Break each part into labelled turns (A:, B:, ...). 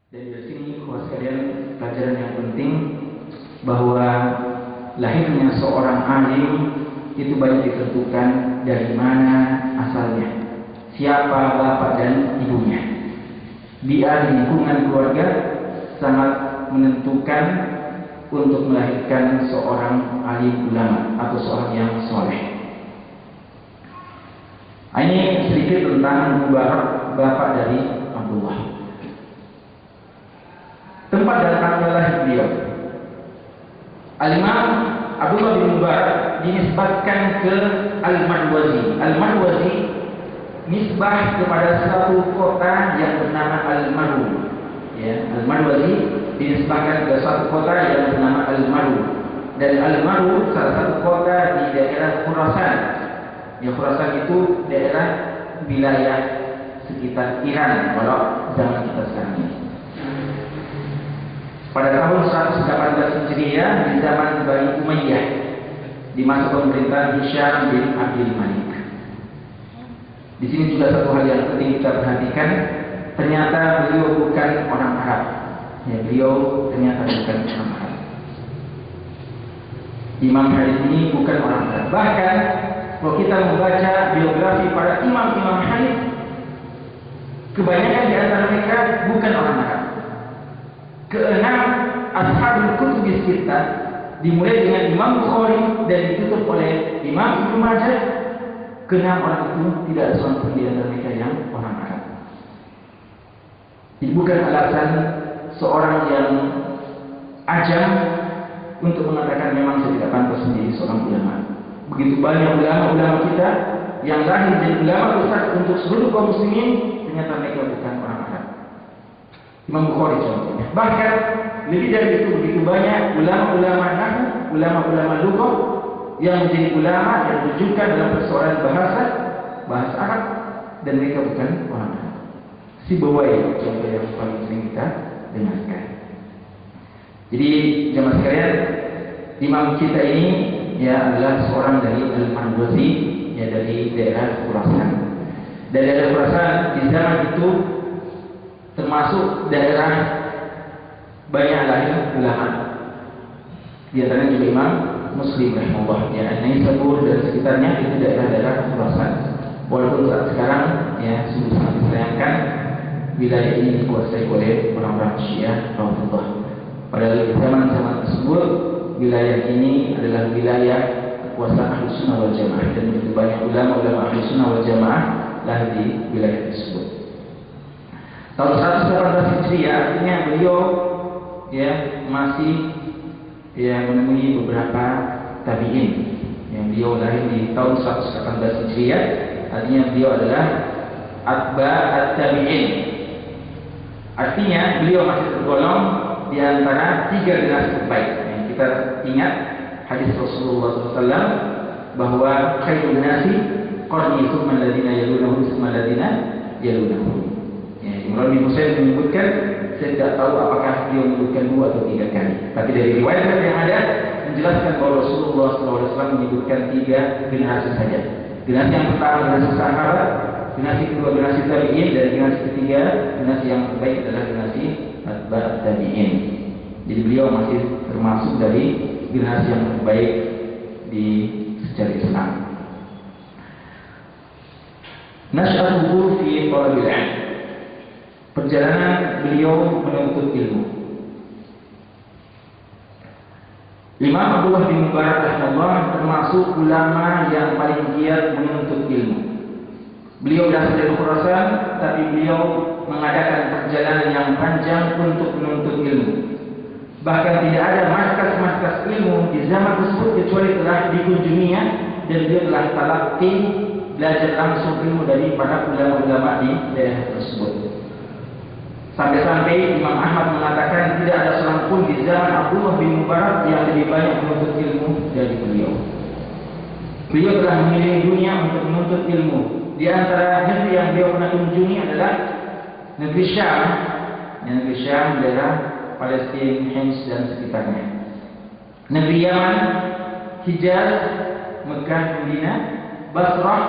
A: Dan dari sini kuas sekalian pelajaran yang penting bahwa lahirnya seorang alim itu banyak ditentukan dari mana asalnya, siapa bapak dan ibunya. Dia di lingkungan keluarga sangat menentukan untuk melahirkan seorang alim ulama atau seorang yang soleh. Ini sedikit tentang Mubarak, bapak dari Abdullah. Tempat datangnya lahir beliau. Al-Imam Abdullah bin Mubarak dinisbatkan ke Al-Marwazi. Al-Marwazi nisbah kepada satu kota yang bernama Al-Maru. Ya, Al-Marwazi dinisbahkan ke satu kota yang bernama Al-Maru. Dan Al-Maru salah satu kota di daerah Khurasan. Ya, Khurasan itu daerah wilayah sekitar Iran kalau zaman kita sekarang ini. Pada tahun 118 Hijriah di zaman Bani Umayyah di masa pemerintahan Hisham bin Abdul Malik. Di sini juga satu hal yang penting kita perhatikan, ternyata beliau bukan orang Arab. Ya, beliau ternyata bukan orang Arab. Imam hadis ini bukan orang Arab. Bahkan kalau kita membaca biografi para imam-imam hadis, kebanyakan di antara mereka bukan orang Arab. Keenam ashabul kutubis sittah dimulai dengan Imam Bukhari dan ditutup oleh Imam Ibnu Majah. Keenam orang itu tidak ada seorang pun di antara mereka yang orang Arab. Jadi bukan alasan seorang yang ajam untuk mengatakan memang saya tidak pantas menjadi seorang ulama. Begitu banyak ulama-ulama kita yang lahir menjadi ulama besar untuk seluruh kaum muslimin, ternyata mereka bukan orang Arab. Imam Bukhari contohnya. Bahkan lebih dari itu, begitu banyak ulama-ulama nahwu, ulama-ulama lughah yang menjadi ulama yang terjunkan dalam persoalan bahasa Arab, dan mereka bukan orang Arab. Sibawayh contoh yang paling sering kita dengarkan. Jadi jemaah sekalian, imam kita ini ya adalah seorang dari Al-Marwazi, ya dari daerah Khurasan. Dari daerah Khurasan di zaman itu termasuk daerah banyak lahir ulama. Di antaranya juga Imam Muslim rahimahullah, ya Naisabur dan sekitarnya itu daerah-daerah Khurasan. Walaupun saat sekarang ya sungguh sangat disayangkan wilayah ini dikuasai oleh orang-orang Syiah Rafidhah. Padahal di zaman-zaman tersebut wilayah ini adalah wilayah kekuasaan Ahlus Sunnah wal Jamaah, dan begitu banyak ulama-ulama Ahlus Sunnah wal Jamaah lahir di wilayah tersebut. Tahun 118 Hijriah artinya beliau ya masih ya menemui beberapa tabi'in. Yang beliau lahir di tahun 118 Hijriah, artinya beliau adalah atba at-tabi'in. Artinya beliau masih tergolong di antara tiga generasi terbaik. Yang kita ingat hadis Rasulullah SAW bahwa khairun nasi qarni tsumma alladziina yalunahum tsumma alladziina yalunahum. Imran bin Husain menyebutkan, saya tidak tahu apakah beliau menyebutkan 2 atau 3 kali. Tapi dari riwayat yang ada menjelaskan bahwa Rasulullah SAW menyebutkan 3 generasi saja. Generasi yang pertama generasi sahabat, generasi kedua generasi tabi'in, dan generasi ketiga generasi yang terbaik adalah generasi atba' tabi'in. Jadi beliau masih termasuk dari generasi yang terbaik di sejarah Islam. Nasya'atuhu fi thalabil 'ilm. Perjalanan beliau menuntut ilmu. Imam Abdullah bin Mubarak rahimahullah termasuk ulama yang paling giat menuntut ilmu. Beliau berasal dari Khurasan, tapi beliau mengadakan perjalanan yang panjang untuk menuntut ilmu. Bahkan tidak ada markas-markas ilmu di zaman tersebut kecuali telah dikunjunginya, dan dia telah talaqi, belajar langsung ilmu dari para ulama-ulama di daerah tersebut. Sampai-sampai Imam Ahmad mengatakan tidak ada seorang pun di zaman Abdullah bin Mubarak yang lebih banyak menuntut ilmu dari beliau. Beliau telah mengelilingi dunia untuk menuntut ilmu. Di antara negeri yang beliau pernah kunjungi adalah negeri Syam, negeri Syam, daerah Palestina, Hims dan sekitarnya. Negeri Yaman, Hijaz, Mekah, Madinah, Basrah,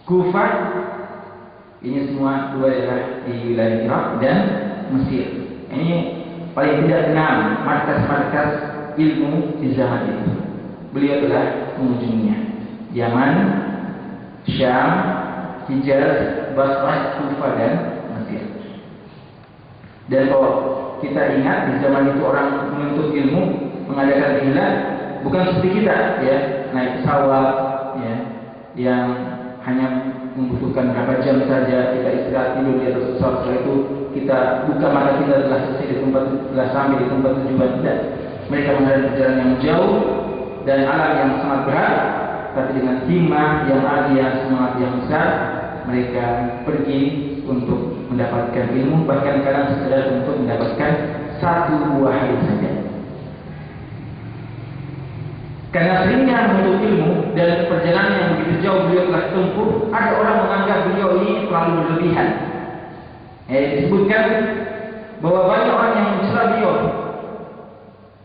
A: Kufah. Ini semua 2 daerah di wilayah Irak, dan Mesir. Ini paling tidak 6 markas-markas ilmu di zaman itu. Beliau telah mengunjunginya. Yaman, Syam, Hijaz, Basrah, Kufah dan Mesir. Dan kalau kita ingat di zaman itu orang menuntut ilmu, mengadakan rihlah bukan seperti kita ya, naik pesawat ya, yang hanya membutuhkan berapa jam saja, kita istirahat tidur di atas pesawat, setelah itu kita buka mata kita telah selesai di tempat, telah sampai di tempat tujuan. Tidak, mereka menghadapi perjalanan yang jauh dan alam yang sangat berat, tapi dengan himmah yang alia, semangat yang besar, mereka pergi untuk mendapatkan ilmu, bahkan kadang sekedar untuk mendapatkan satu buah hadis saja. Karena seringnya menuntut ilmu dan perjalanan yang begitu jauh beliau telah tempuh, ada orang menganggap beliau ini terlalu berlebihan. Disebutkan bahwa banyak orang yang mencela beliau,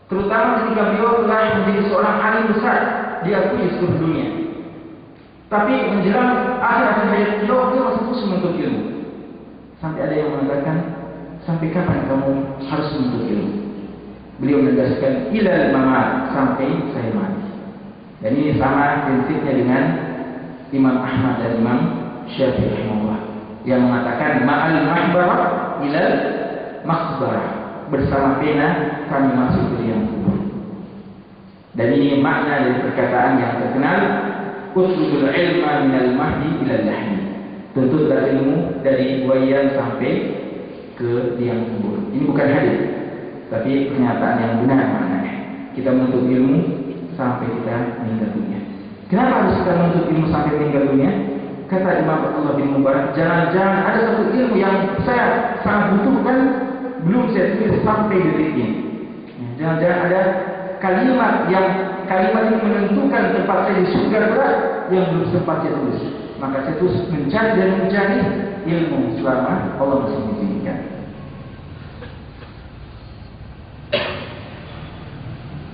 A: terutama ketika beliau telah menjadi seorang alim besar diakui di seluruh dunia. Tapi menjelang akhir-akhir hayat beliau masih terus menuntut ilmu. Sampai ada yang mengatakan, sampai kapan kamu harus menuntut ilmu? Beliau menegaskan ilal mamat, sampai saya mati. Dan ini sama prinsipnya dengan Imam Ahmad dan Imam Syafi'i rahimahullah yang mengatakan ma'al mahbarah ilal makhbarah, bersama pena kami masuk ke liang kubur. Dan ini makna dari perkataan yang terkenal, utlubul ilma minal mahdi ilal lahmi, tuntutlah ilmu dari buayan sampai ke liang kubur. Ini bukan hadis, tapi pernyataan yang benar maknanya. Kita menuntut ilmu sampai kita meninggal dunia. Kenapa harus kita menuntut ilmu sampai meninggal dunia? Kata Imam Abdullah bin Mubarak, jangan-jangan ada satu ilmu yang saya sangat butuhkan, belum saya tulis sampai detik ini. Jangan-jangan ada kalimat yang kalimat ini menentukan tempat saya di surga berat yang belum sempat saya tulis. Maka saya terus mencari dan mencari ilmu selama Allah masih mengizinkan.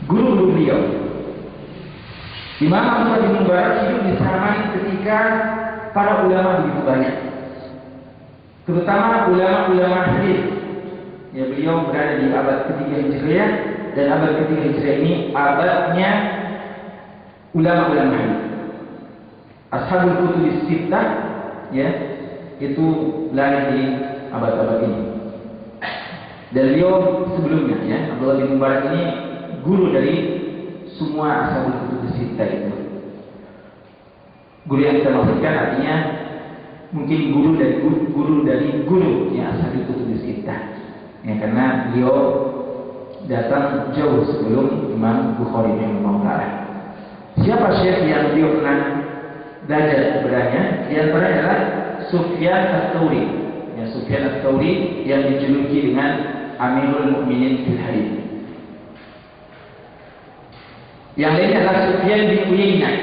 A: Guru-guru beliau, Imam Abdullah bin Mubarak hidup di zaman ketika para ulama begitu banyak, terutama ulama-ulama hadis. Ya, beliau berada di abad ketiga Hijriah, dan abad ketiga Hijriah ini abadnya ulama-ulama hadis. Ashabul Kutubis Sittah, ya, itu lahir di abad-abad ini. Dan beliau sebelumnya, ya, Abdullah bin Mubarak ini guru dari semua Ashabul Kutubis Sittah itu. Guru yang kita maksudkan artinya mungkin guru dari guru yang Ashabul Kutubis Sittah. Ya, karena beliau datang jauh sebelum Imam Bukhari rahimahullah. Siapa syekh yang beliau pernah belajar kepadanya? Di antaranya adalah Sufyan Ats-Tsauri. Ya, Sufyan Ats-Tsauri yang dijuluki dengan Amirul Mukminin fil Hadits. Yang lainnya adalah Sufyan bin Uyainah.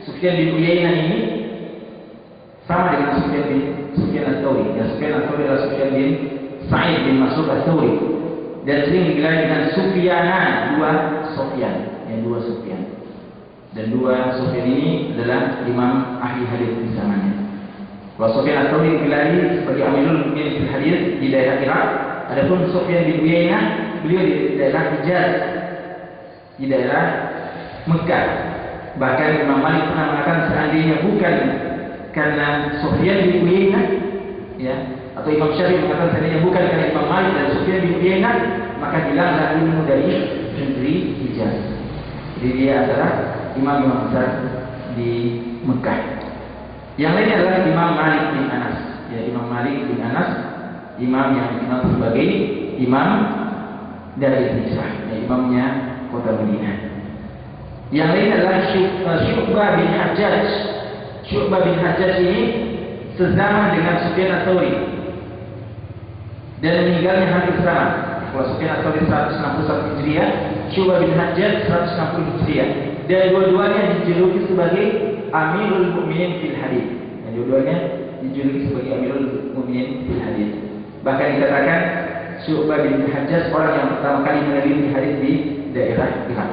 A: Sufyan bin Uyainah ini sama dengan Sufyan Ats-Tsauri. Ya, Sufyan Ats-Tsauri adalah Sufyan bin Sa'id bin Mas'ud Ats-Tsauri, dan sering digelar dengan Sufyanan, dua Sufyan, yang dua Sufyan. Dan dua Sufyan ini adalah imam ahli hadis di zamannya. Kalau Sufyan Ats-Tsauri digelari sebagai Amirul Mukminin fil Hadits di daerah Irak, adapun Sufyan bin Uyainah beliau di daerah Hijaz, di daerah Mekah. Bahkan Imam Malik pernah mengatakan seandainya bukan karena Sufyan bin Uyainah, ya, atau Imam Syafi'i mengatakan seandainya bukan karena Imam Malik dan Sufyan bin Uyainah, maka hilanglah ilmu dari negeri Hijaz. Jadi dia adalah imam besar di Mekah. Yang lainnya adalah Imam Malik bin Anas. Ya, Imam Malik bin Anas, imam yang dikenal sebagai imam dari Hijrah, ya, imamnya kota Madinah. Yang lain adalah Syu'bah bin Hajjaj. Syu'bah bin Hajjaj ini sezaman dengan Sufyan Ats-Tsauri dan meninggalnya hampir sama. Kalau Sufyan Ats-Tsauri 161 Hijriah, Syu'bah bin Hajjaj 160 Hijriah. Dan dua-duanya dijuluki sebagai Amirul Mukminin fil Hadits. Dan dua-duanya dijuluki sebagai Amirul Mukminin fil Hadits. Bahkan dikatakan Syu'bah bin Hajjaj orang yang pertama kali meneliti hadis di daerah Irak.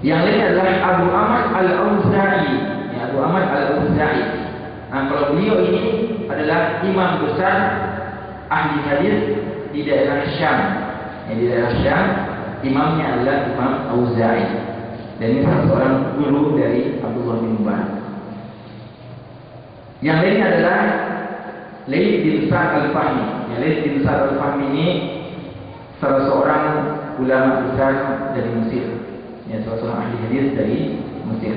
A: Yang lain adalah Abu Amr Al-Auza'i. Ya, Abu Amr Al-Auza'i. Nah, kalau beliau ini adalah imam besar ahli hadis di daerah Syam. Di daerah Syam, imamnya adalah Imam Auza'i. Dan ini salah seorang guru dari Abdullah bin Mubarak. Yang lainnya adalah Laits bin Sa'd al-Fahmi. Laits bin Sa'd al-Fahmi ini salah seorang ulama besar dari Mesir. Salah seorang ahli hadis dari Mesir.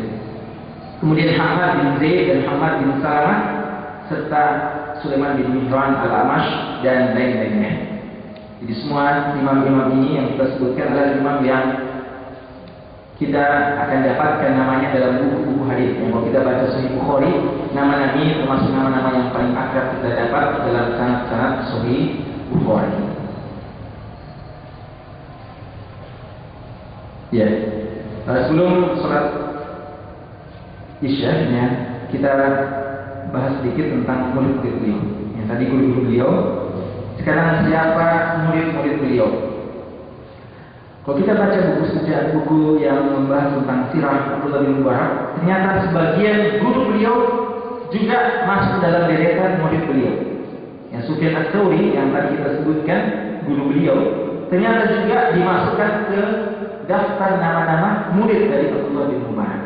A: Kemudian Hamad bin Zaid dan Hamad bin Salamah serta Sulaiman bin Mihran al-Amash dan lain-lainnya. Jadi semua imam-imam ini yang kita sebutkan adalah imam yang kita akan dapatkan namanya dalam buku-buku hadis. Kalau kita baca Sahih Bukhari, nama-nama ini termasuk nama-nama yang paling akrab kita dapat dalam sanad-sanad Sahih Bukhari. Ya, sebelum sholat Isya, kita bahas sedikit tentang murid-murid beliau. Yang tadi guru-guru beliau. Sekarang siapa murid-murid beliau? Kalau kita baca buku sejarah, buku yang membahas tentang sirah Abdullah bin Mubarak, ternyata sebagian guru beliau juga masuk dalam deretan murid beliau. Yang Sufyan Ats-Tsauri yang tadi kita sebutkan guru beliau, ternyata juga dimasukkan ke daftar nama-nama murid dari Abdullah bin Mubarak.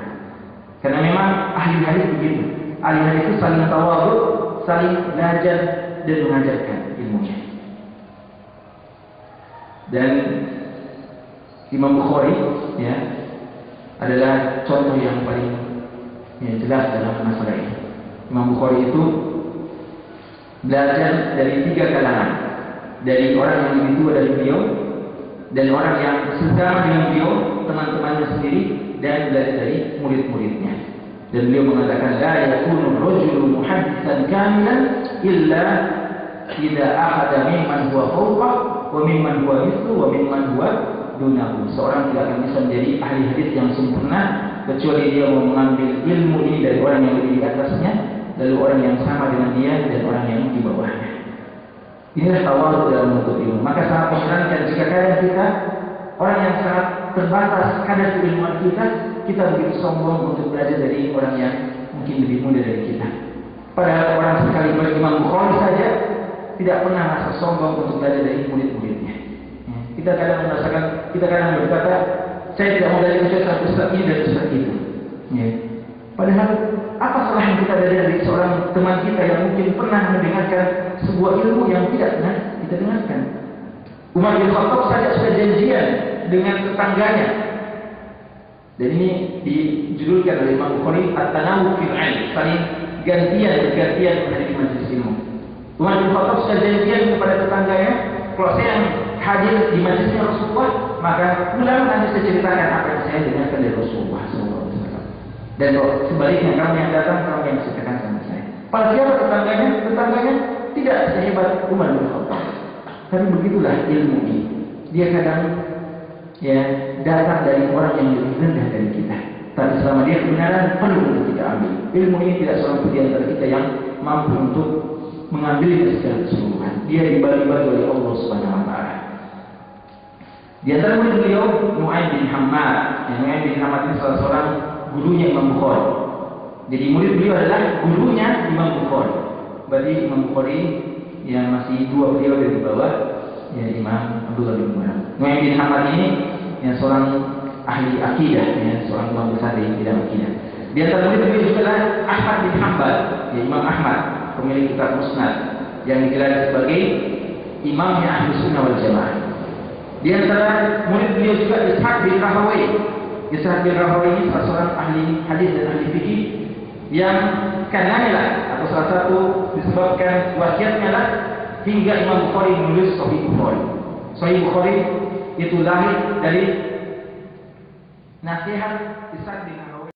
A: Karena memang ahli hadis begitu. Ahli hadis itu saling tawadhu, saling belajar dan mengajarkan ilmunya. Dan Imam Bukhari adalah contoh yang paling jelas dalam masalah ini. Imam Bukhari itu belajar dari 3 kalangan, dari orang yang lebih tua dari beliau, dan orang yang sesama dengan beliau, teman-temannya sendiri, dan belajar dari murid-muridnya. Dan beliau mengatakan, la yakunu rajulu muhaddisan kamilan illa idza akhadha mimman huwa fawqah wa mimman huwa mithlu wa mimman huwa dunahu. Seorang tidak akan bisa menjadi ahli hadis yang sempurna kecuali dia mau mengambil ilmu ini dari orang yang lebih di atasnya, lalu orang yang sama dengan dia, dan orang yang di bawahnya. Inilah tawadhu dalam menuntut ilmu. Maka sangat mengherankan jika kadang kita, orang yang sangat terbatas kadar keilmuan kita begitu sombong untuk belajar dari orang yang mungkin lebih muda dari kita. Padahal orang sekali Imam Bukhari saja tidak pernah merasa sombong untuk belajar dari murid-muridnya. Kita kadang berkata, saya tidak mau belajar dari ustaz ini dan ustaz itu. Padahal apa salah yang kita belajar dari seorang teman kita yang mungkin pernah mendengarkan sebuah ilmu yang tidak pernah kita dengarkan. Umar bin Khattab saja sudah janjian dengan tetangganya. Dan ini dijudulkan oleh Imam Bukhari at-tanawwu fil 'ilm, saling bergantian menghadiri majelis ilmu. Umar bin Khattab sudah janjian kepada tetangganya, kalau saya hadir di majelisnya Rasulullah, maka pulang nanti saya ceritakan apa yang saya dengarkan dari Rasulullah SAW. Dan kalau sebaliknya kamu yang datang, kamu yang ceritakan sama saya. Pada siapa tetangganya? Tetangganya tidak sehebat Umar bin Khattab. Tapi begitulah ilmu ini. Dia kadang datang dari orang yang lebih rendah dari kita. Tapi selama dia kebenaran, perlu untuk kita ambil. Ilmu ini tidak seorang di antara kita yang mampu untuk mengambilnya secara keseluruhan. Dia dibagi-bagi oleh Allah Subhanahu wa taala. Di antara murid beliau Nu'aim bin Hammad. Nu'aim bin Hammad ini salah seorang gurunya Imam Bukhari. Jadi murid beliau adalah gurunya Imam Bukhari. Berarti Imam Bukhari yang masih 2 beliau dari bawah Imam Abdullah bin Mubarak. Nu'aim bin Hammad ini seorang ahli akidah, seorang imam besar di bidang akidah. Di antara murid beliau juga adalah Ahmad bin Hanbal, Imam Ahmad, pemilik kitab Musnad yang digelar sebagai imamnya Ahlus Sunnah wal Jamaah. Di antara murid beliau juga Ishaq bin Rahawai. Ishaq bin Rahawai ini salah seorang ahli hadis dan ahli fikih yang karenanya atau salah satu disebabkan wasiatnya lah hingga Imam Bukhari menulis Sahih Bukhari. Sahih Bukhari itu lahir dari nasihat Ishaq bin Rahawai.